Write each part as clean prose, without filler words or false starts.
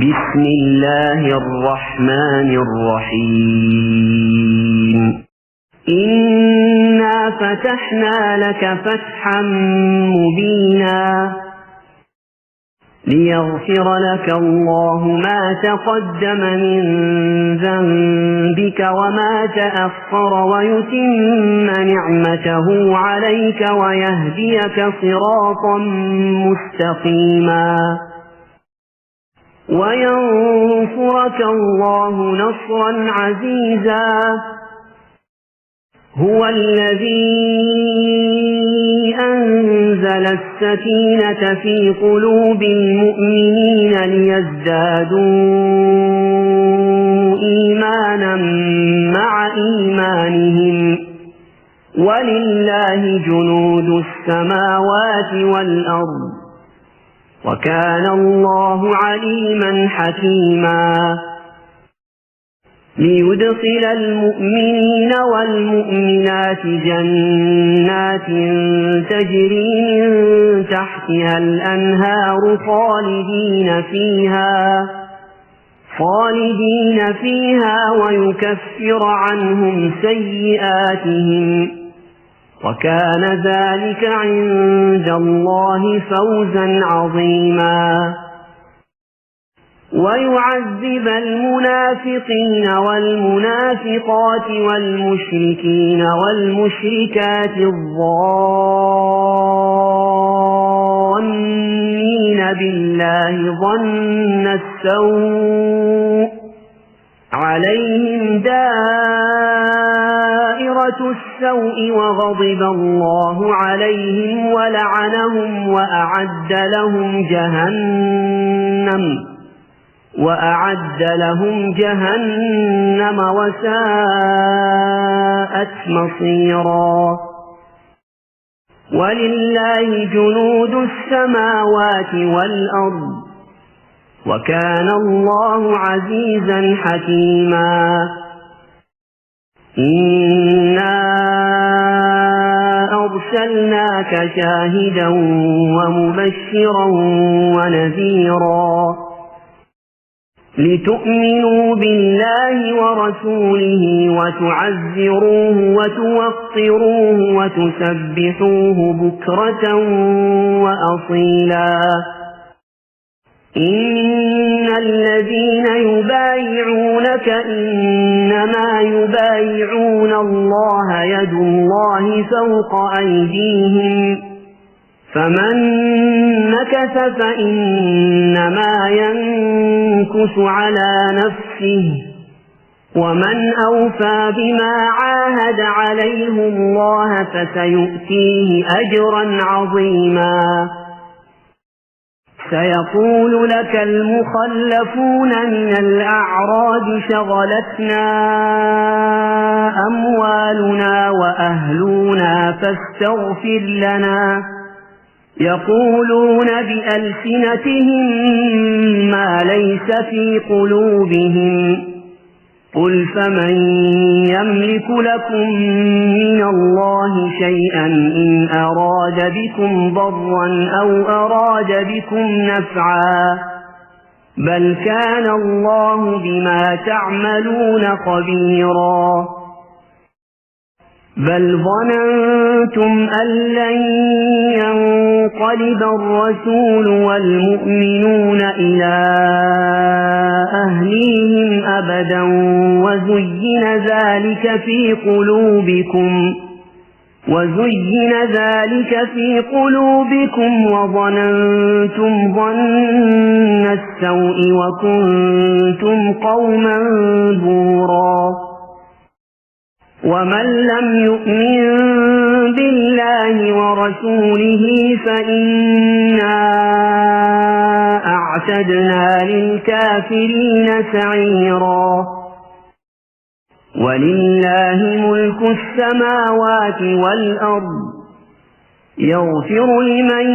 بسم الله الرحمن الرحيم إنا فتحنا لك فتحا مبينا ليغفر لك الله ما تقدم من ذنبك وما تأخر ويتم نعمته عليك ويهديك صراطا مستقيما وينصرك الله نصرا عزيزا هو الذي أنزل السكينة في قلوب المؤمنين ليزدادوا إيمانا مع إيمانهم ولله جنود السماوات والأرض وكان الله عليما حكيما ليدخل المؤمنين والمؤمنات جنات تجري من تحتها الأنهار خالدين فيها ويكفر عنهم سيئاتهم وكان ذلك عند الله فوزا عظيما ويعذب المنافقين والمنافقات والمشركين والمشركات الظانين بالله ظن السوء عليهم دائرة السوء وغضب الله عليهم ولعنهم وأعد لهم جهنم وساءت مصيرا ولله جنود السماوات والأرض وكان الله عزيزا حكيما إنا أرسلناك شاهدا ومبشرا ونذيرا لتؤمنوا بالله ورسوله وتعزروه وتوقروه وتسبحوه بكرة وأصيلا إن الذين يبايعونك إنما يبايعون الله يد الله فوق أيديهم فمن نكث فإنما ينكث على نفسه ومن أوفى بما عاهد عليه الله فسيؤتيه أجرا عظيما سيقول لك المخلفون من الأعراب شغلتنا أموالنا وأهلنا فاستغفر لنا يقولون بألسنتهم ما ليس في قلوبهم قل فمن يملك لكم من الله شيئا إن أراد بكم ضرا أو أراد بكم نفعا بل كان الله بما تعملون خبيرا بل ظننتم أن لن ينقلب الرسول والمؤمنون إلى أهليهم أبدا وزين ذلك في قلوبكم وظننتم ظن السوء وكنتم قوما بورا ومن لم يؤمن بالله ورسوله فإنا أعتدنا للكافرين سعيرا ولله ملك السماوات والأرض يغفر لمن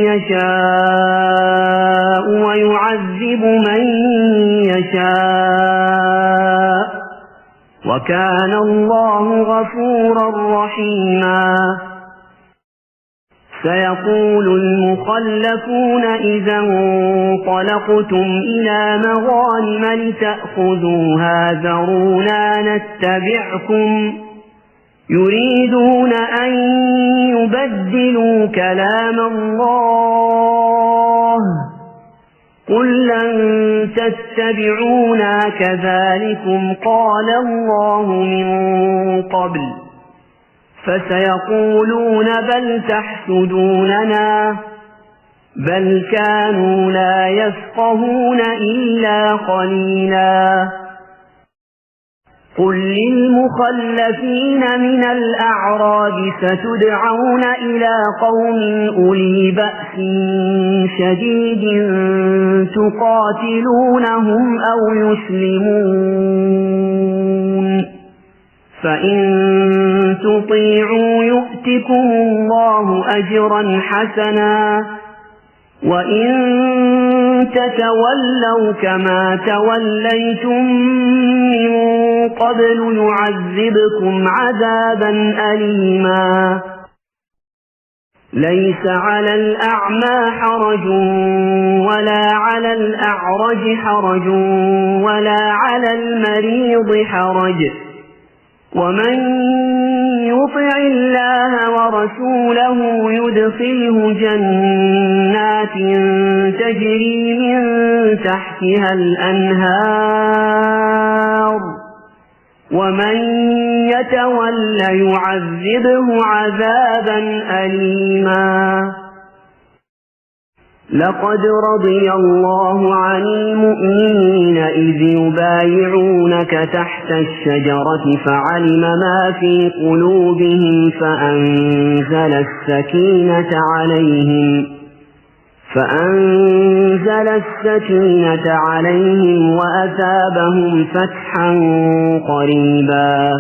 يشاء ويعذب من يشاء وكان الله غفورا رحيما سيقول المخلفون إذا انطلقتم إلى مغانم لتأخذوها ذرونا نتبعكم يريدون أن يبدلوا كلام الله قل لن تتبعونا كذلكم قال الله من قبل فسيقولون بل تحسدوننا بل كانوا لا يفقهون إلا قليلا قل للمخلفين من الأعراب ستدعون إلى قوم أولي بأس شديد تقاتلونهم أو يسلمون فإن تطيعوا يؤتكم الله أجرا حسنا وإن تتولوا كما توليتم من قبل يعذبكم عذابا أليما ليس على الأعمى حرج ولا على الأعرج حرج ولا على المريض حرج ومن يطع الله ورسوله يدخله جنات تجري من تحتها الأنهار ومن يتول يعذبه عذابا أليما لقد رضي الله عن المؤمنين إذ يبايعونك تحت الشجرة فعلم ما في قلوبهم فأنزل السكينة عليهم وأثابهم فتحا قريبا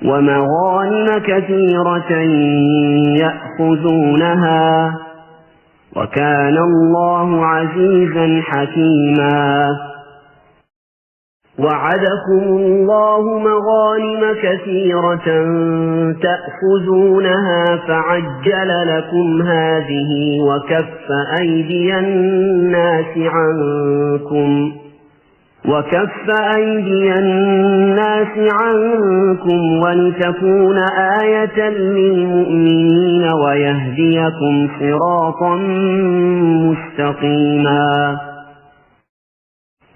ومغانم كثيرة يأخذونها وكان الله عزيزا حكيما وعدكم الله مغانم كثيرة تأخذونها فعجل لكم هذه وكف أيدي الناس عنكم ولتكون آية للمؤمنين ويهديكم صراطا مستقيما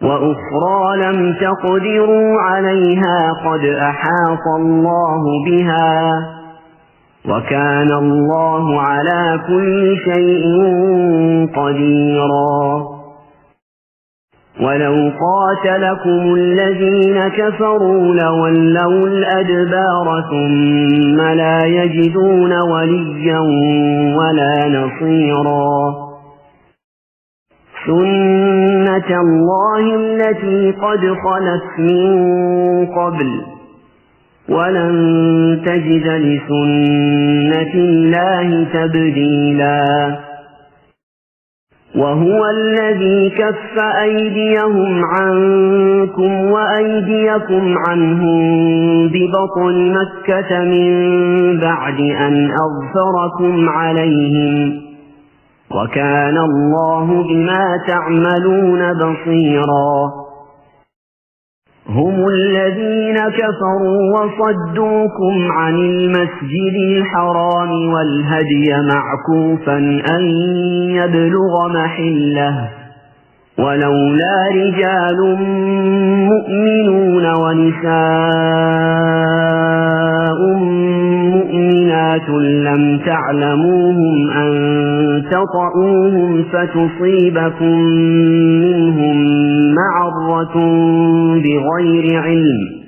وأخرى لم تقدروا عليها قد أحاط الله بها وكان الله على كل شيء قديرا ولو قاتلكم الذين كفروا لولوا الأدبار ثم لا يجدون وليا ولا نصيرا سنة الله التي قد خلت من قبل ولن تجد لسنة الله تبديلا وهو الذي كف أيديهم عنكم وأيديكم عنهم ببطن مكة من بعد أن أظفركم عليهم وكان الله بما تعملون بصيرا هم الذين كفروا وصدوكم عن المسجد الحرام والهدي معكوفا أن يبلغ محله ولولا رجال مؤمنون ونساء مؤمنات لم تعلموهم أن تطؤوهم فتصيبكم منهم معرة بغير علم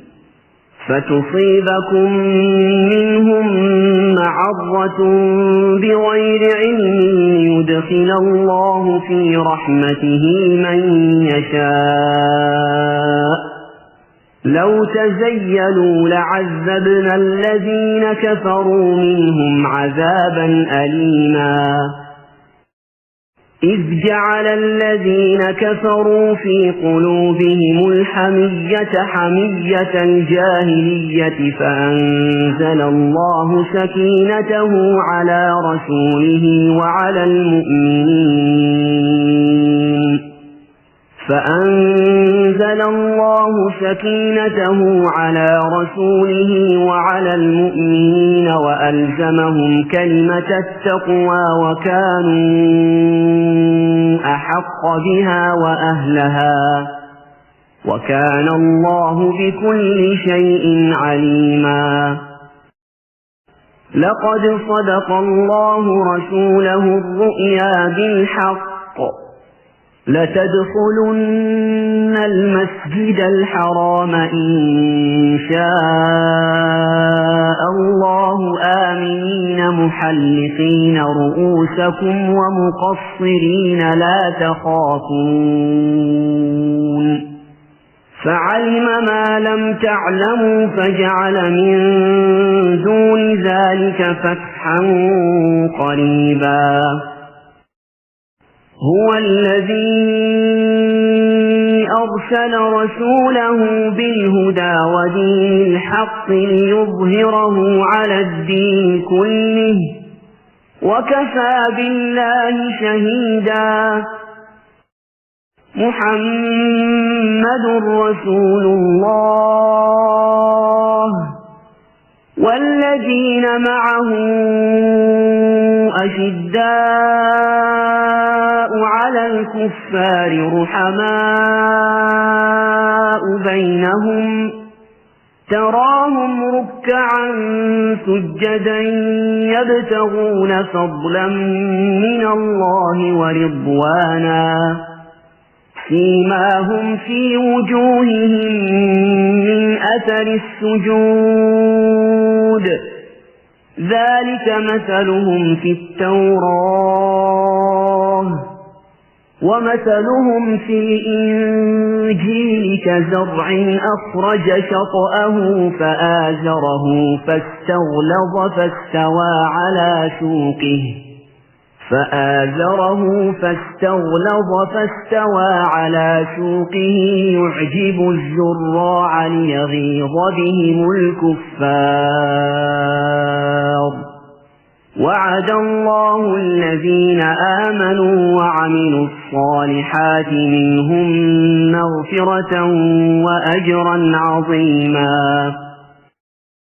ليدخل الله في رحمته من يشاء لو تزيلوا لعذبنا الذين كفروا منهم عذابا أليما إذ جعل الذين كفروا في قلوبهم الحمية حمية الجاهلية فأنزل الله سكينته على رسوله وعلى المؤمنين وألزمهم كلمة التقوى وكانوا أحق بها وأهلها وكان الله بكل شيء عليما. لقد صدق الله رسوله الرؤيا بالحق لتدخلن المسجد الحرام إن شاء الله آمنين محلقين رؤوسكم ومقصرين لا تخافون فعلم ما لم تعلموا فجعل من دون ذلك فتحا قريبا. هو الذي أرسل رسوله بالهدى ودين الحق ليظهره على الدين كله وكفى بالله شهيدا. محمد رسول الله والذين معه أشداء على الكفار رحماء بينهم تراهم ركعا سجدا يبتغون فضلا من الله ورضوانا سيماهم في وجوههم من أثر السجود ذلك مثلهم في التوراة ومثلهم في الإنجيل كزرع أخرج شطأه فآزره فاستغلظ فاستوى على سوقه يعجب الزراع ليغيظ بهم الكفار. وعد الله الذين آمنوا وعملوا الصالحات منهم مغفرة وأجرا عظيما.